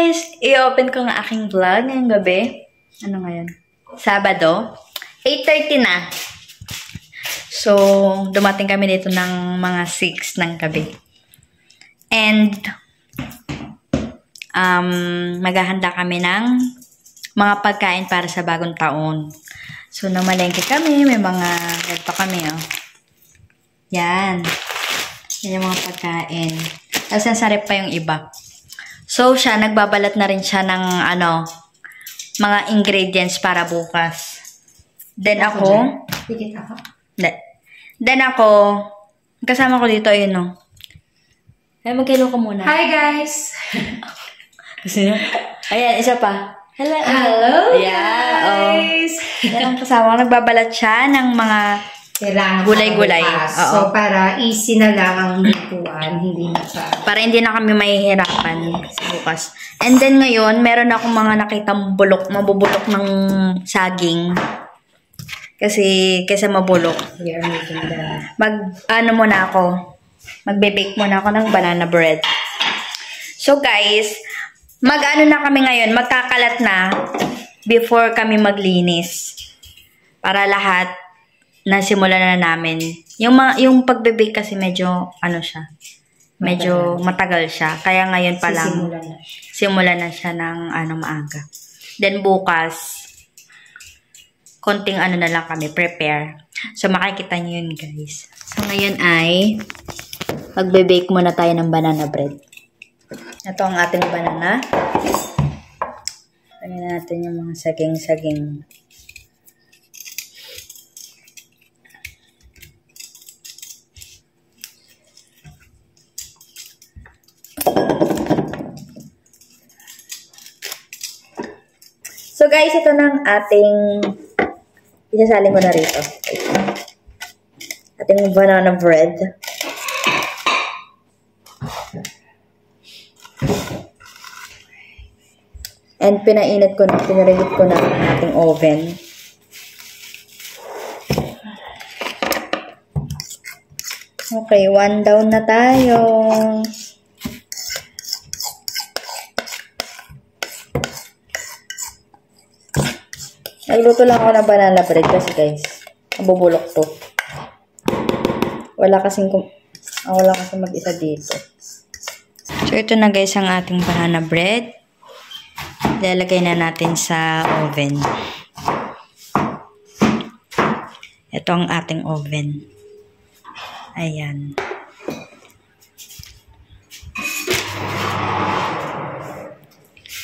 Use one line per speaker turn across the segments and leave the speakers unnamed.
guys! I-open ko ang aking vlog ngayong gabi. Ano ngayon? Sabado. 8:30 na. So, dumating kami dito ng mga 6 ng gabi. And, maghahanda kami ng mga pagkain para sa bagong taon. So, namalengke kami. May mga, ganito kami, oh. Yan. Yan yung mga pagkain. Tapos, nasarip pa yung iba. So, siya, nagbabalat na rin siya ng, mga ingredients para bukas. Then ako, then ako, kasama ko dito, yun, no. Ay, mag-hello ka muna.
Hi, guys!
Kasi, ayan, isa pa.
Hello,
guys! Yan ang kasama ko. Nagbabalat siya ng mga gulay-gulay.
So, para easy na lang ang lutuan. Hindi na sa...
Para hindi na kami mahihirapan sa bukas. And then ngayon, meron akong mga nakitang mabubulok ng saging. Kasi, kaysa mabulok. Magbe-bake muna ako ng banana bread. So guys, na kami ngayon, magkakalat na before kami maglinis. Para lahat nasimulan na namin. Yung pagbe-bake kasi medyo, medyo matagal siya. Kaya ngayon pa lang, simulan na siya ng, maaga. Then bukas, konting na lang kami, prepare. So, makikita nyo yun, guys. So, ngayon ay, magbe-bake muna tayo ng banana bread. Ito ang ating banana. Lagyan natin yung mga saging-saging. So guys, ito na ang ating isasalin ko na rito. Ating banana bread. And pinainit ko na, pinareheat ko na ang ating oven. Okay, 1 down na tayo. Nagluto lang ako ng banana bread kasi guys, mabubulok to. Ako lang kasi mag-isa dito. So ito na guys ang ating banana bread. Lalagay na natin sa oven. Ito ang ating oven. Ayan.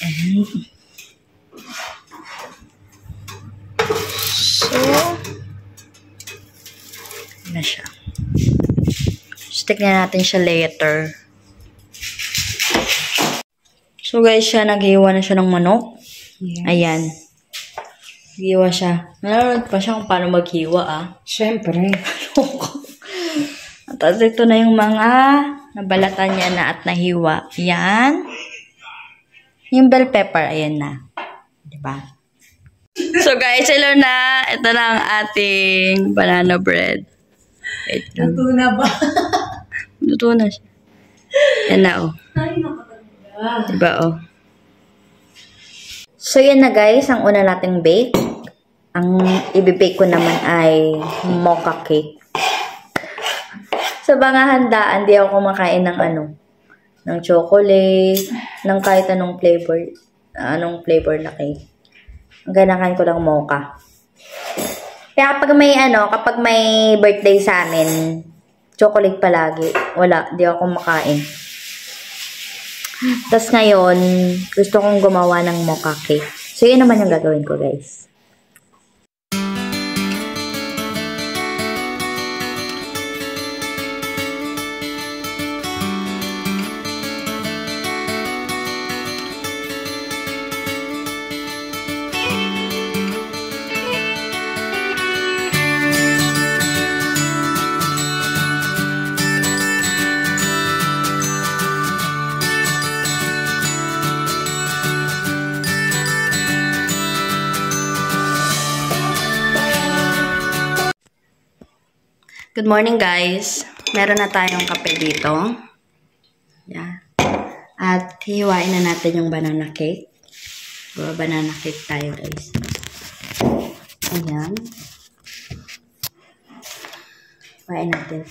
And na siya. Stick na natin siya later. So guys, naghiwa na siya ng manok. Yes. Ayan. Naghiwa siya. Nanonood pa siya kung paano maghiwa,
Siyempre.
Tapos ito na yung mga nabalatan niya na at nahiwa. Ayan. Yung bell pepper, ayan na. Diba? So guys, hello na. Ito na ang ating banana bread.
Luto na ba?
Luto na siya. Yan na, oh.
Ay, nakakaganda.
Diba, oh. So, yan na guys, ang una nating bake. Ang ibibake ko naman ay mocha cake. Sa mga handaan, di ako kumakain ng ng chocolate, ng kahit anong flavor na cake. Ang ganakain ko lang mocha. Kaya kapag may birthday sa amin, chocolate palagi. Wala, di ako makain. Tapos ngayon, gusto kong gumawa ng mocha cake. So, yun naman yung gagawin ko, guys. Good morning guys. Meron na tayong kape dito. Yeah. At hiwain na natin yung banana cake. Banana cake tayo, guys. Ayan. Hiwain natin.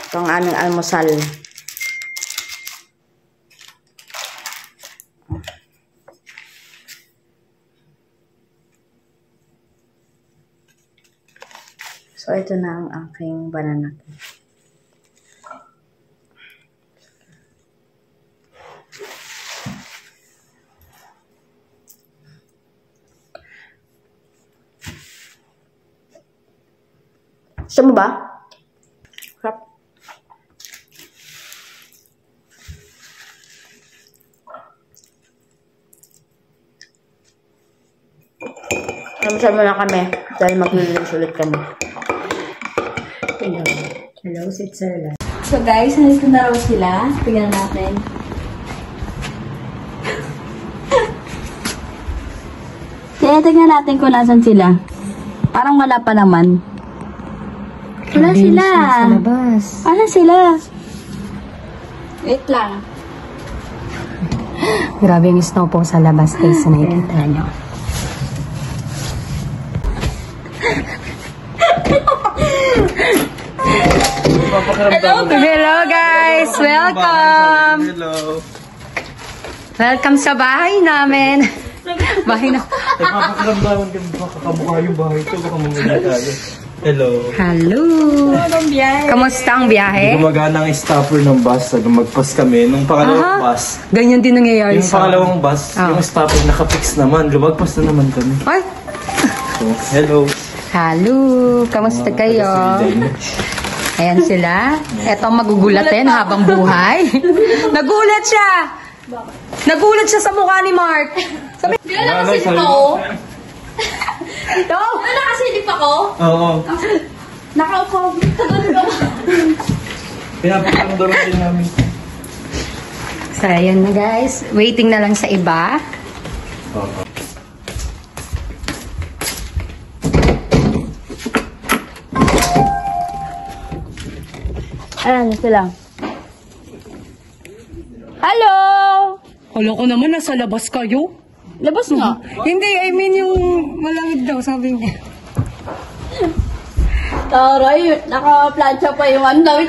Ito ang aming almusal. So, ito na ang aking banana cake. Gusto mo ba? Crap. Namasal mo na kami dahil maglilinis ulit kami.
Hello, Switzerland.
So guys, nandito na raw sila. Tingnan natin. Kaya tingnan natin kung nasan sila. Parang wala pa naman. Wala sila.
Sa labas.
Wala sila. Wait lang.
Grabe yung snow po sa labas guys na nakikita nyo.
Hello guys! Welcome!
Hello.
Welcome sa bahay namin. Bahay na.
Nagpapakiramdaman ka ba kakamukha yung bahay ito? Baka mamaya tayo. Hello.
Hello! Kamusta ang biyahe?
Gumagana ang stopper ng bus. Lumagpas kami. Nung pangalawang bus,
Ganyan din nangyayari
yung
sa
pangalawang bus, yung stopper nakapix naman. Lumagpas na naman kami.
Ay!
So, hello.
Hello! Kamusta kayo? Ayan sila. Eto ang magugulatin habang buhay. Nagulat siya! Nagulat siya sa mukha ni Mark. Sabi,
Nakasilip ako.
ito!
Nakasilip ako?
Oo.
Nakaupo. Tagalog ako.
Pinapakiramdaman din namin.
So, ayan na guys. Waiting na lang sa iba.
Oo.
Ayan sila. Hello!
Kala ko naman nasa labas kayo.
Labas nga.
Hindi, I mean yung malangit daw, sabi niya.
Taray, naka-plancha pa yung ano.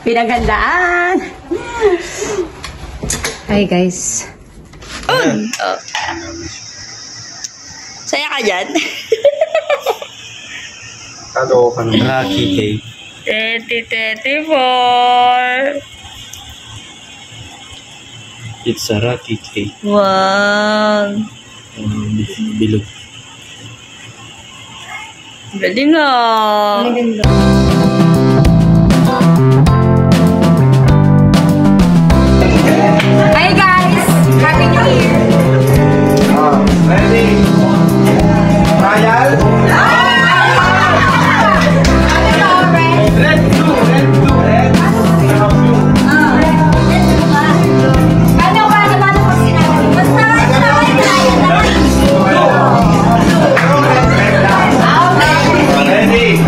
Pinaghandaan. Hi guys. Saya ka dyan?
Hello, Rocky Cake.
2024.
It's a Rocky Cake.
Wow.
Bilog.
Galing ah. Hi guys! Happy New Year!
Ready? Trial? Let's do. Ready?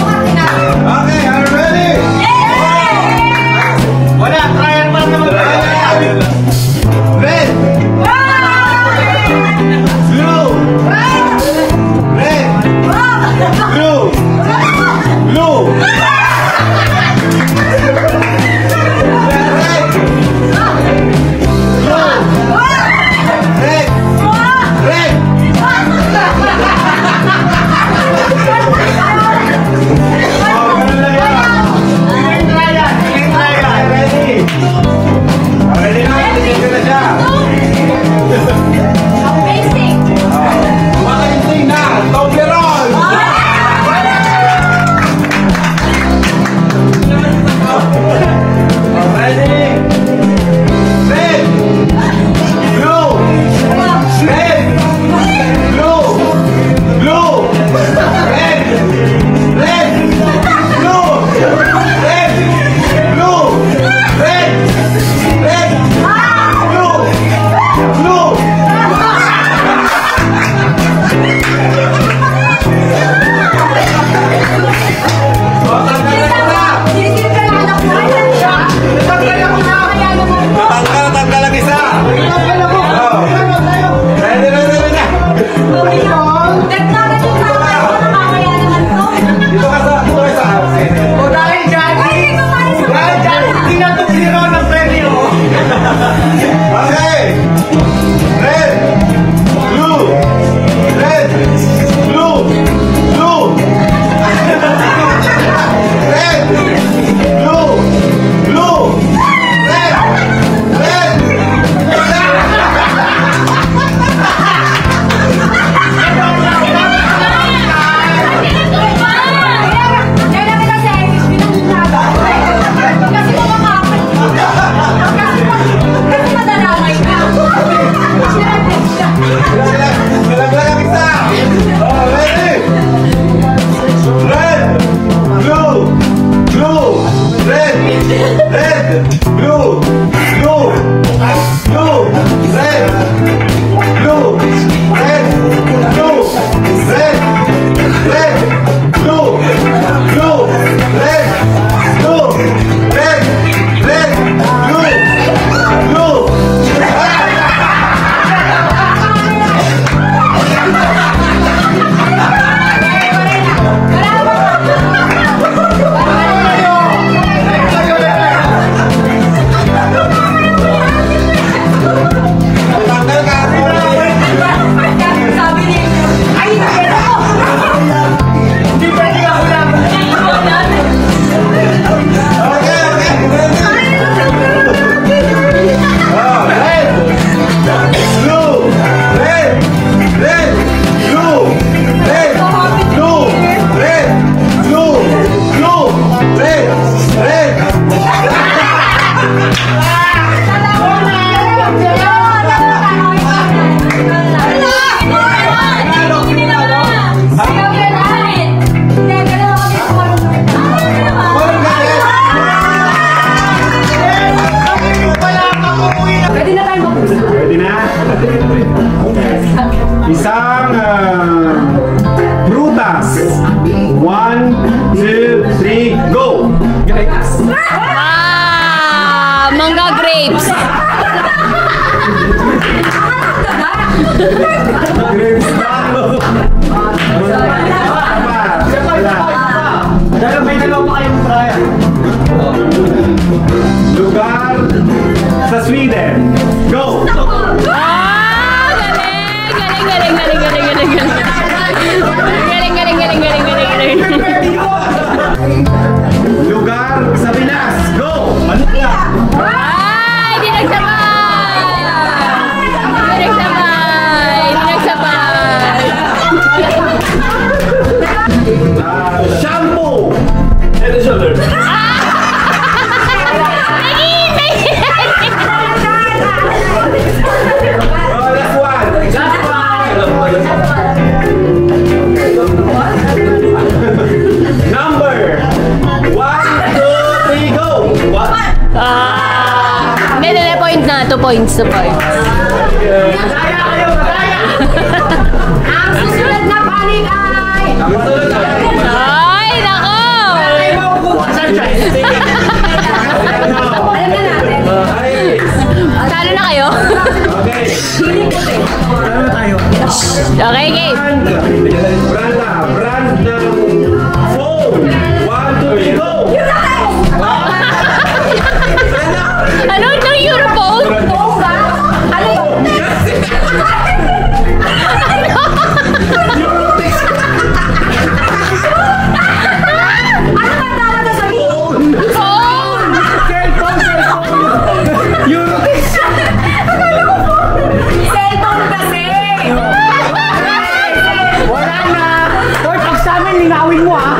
Okay, are you ready? Wala, trial pa naman. Red! Blue! Red! Blue! Blue! Red! Blue!
Okay! Red! Blue! Red! Blue! Blue! Red! Blue! Blue! Red! Red! Kalaglag ang isa! Oh, ready? Red! Blue! Blue! Red! Red! Blue! Blue! Blue! Red! Blue! Red! Blue! Red! Red! Blue! Blue! Red! Blue! Red! Red! Blue! Blue! Tanggal ka! Hindi pwede ka hula. Okay, okay. Oh, red! Blue! Red! Red! Blue! Red! Blue! Red! Blue! Blue! Red! Red!
Pwede na? Isang prutas. 1, 2, 3, go!
Mangga grapes.
Dahil may dalawa pa kayong traya.
Lugar sa Sweden. Go! Lugar sa Pinas. Go! Manila.
Ay, di nagsabay! Di nagsabay! Di nagsabay!
Shampoo.
Head and shoulder.
Oh, last one. Number 1, 2, 3, go! What?
Hindi, point na. 2 points. 2 points.
Ang susunod na panig ay...
Ay, nako!
Alam na natin.
Talo na kayo?
Okay.
Ano tayo?
Okay, game.
Brand ng phone. 1, 2, 3, go!
Ano itong Europhone?
Ano yung ano ba talaga sabihin?
Phone!
Cellphone kasi!
Wala na! Hoy, pag sa amin, linawin mo ah!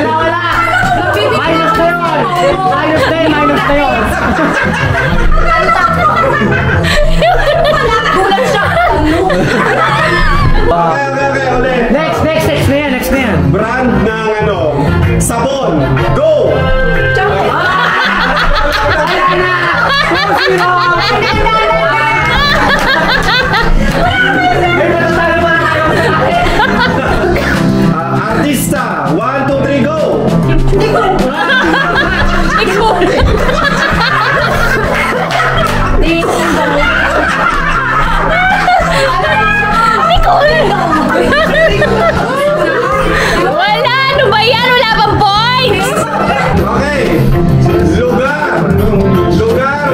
Wala! Minus na yun! Minus na yun!
Gulat siya!
Okay, ulit.
Next na yan!
Brand ng sabon. Go!
Wala na!
Artista. 1, 2, 3, go!
Wala! Ano ba yan? Wala bang points?
Okay. Lugar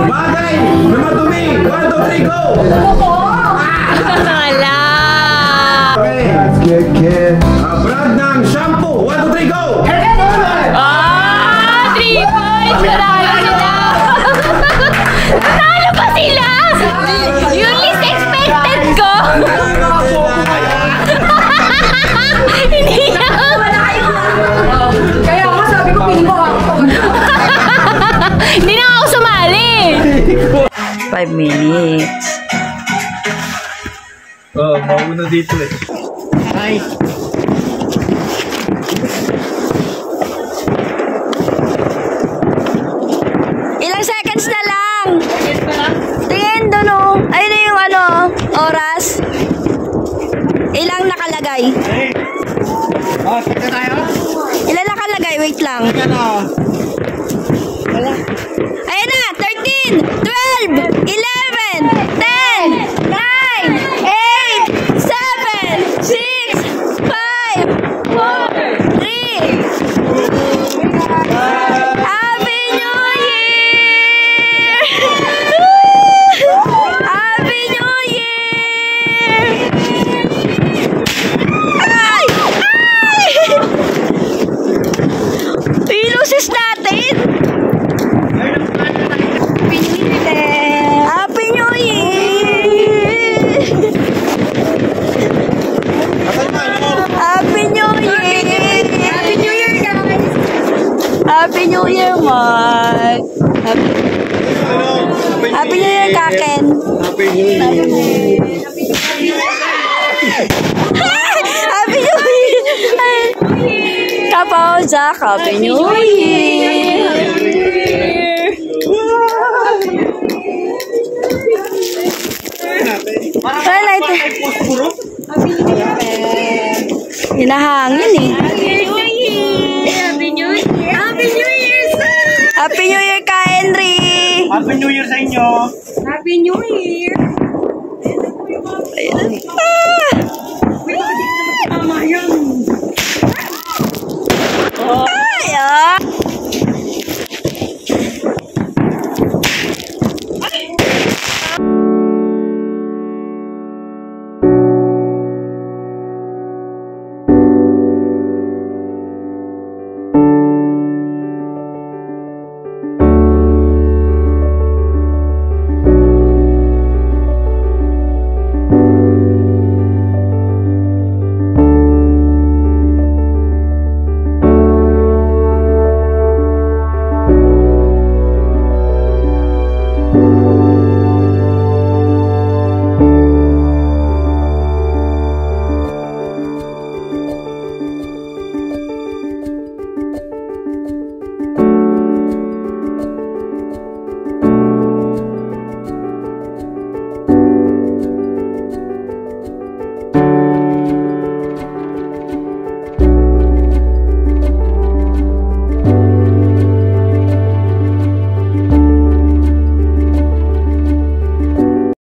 Bagay na madumi. 1, 2, 3, go!
Wala.
Okay. Brand ng shampoo. 1, 2, 3, go!
3 points. Nanalo sila. Nanalo pa sila. Yung least expected ko. Hindi na.
Kaya ako sabi ko, pili mo ako.
Hindi na ako sumali.
5 minutes.
Oh, mauna dito eh.
Ilang seconds na lang. Tingin doon oh. Ayun na yung ano, oras. Ilang nakalagay? Ilang nakalagay? Wait lang. Ayan na, 13, 12, 11, 10, 9, 8, 7, 6, 5, 4, 3. Happy New Year! Happy New Year! Ay! Ay! Ilusis natin! Happy New Year! Happy New Year! Happy New Year, guys! Happy New Year, Mark! Happy New Year, Kaken! Happy New Year! Happy New Year! Kapaw, Jack! Happy New Year! Wala ito. Hinahangin eh.
Happy New Year. Happy New Year, sir.
Happy New Year ka, Henry!
Happy New Year sa inyo!
Happy New Year!
Ay, ah!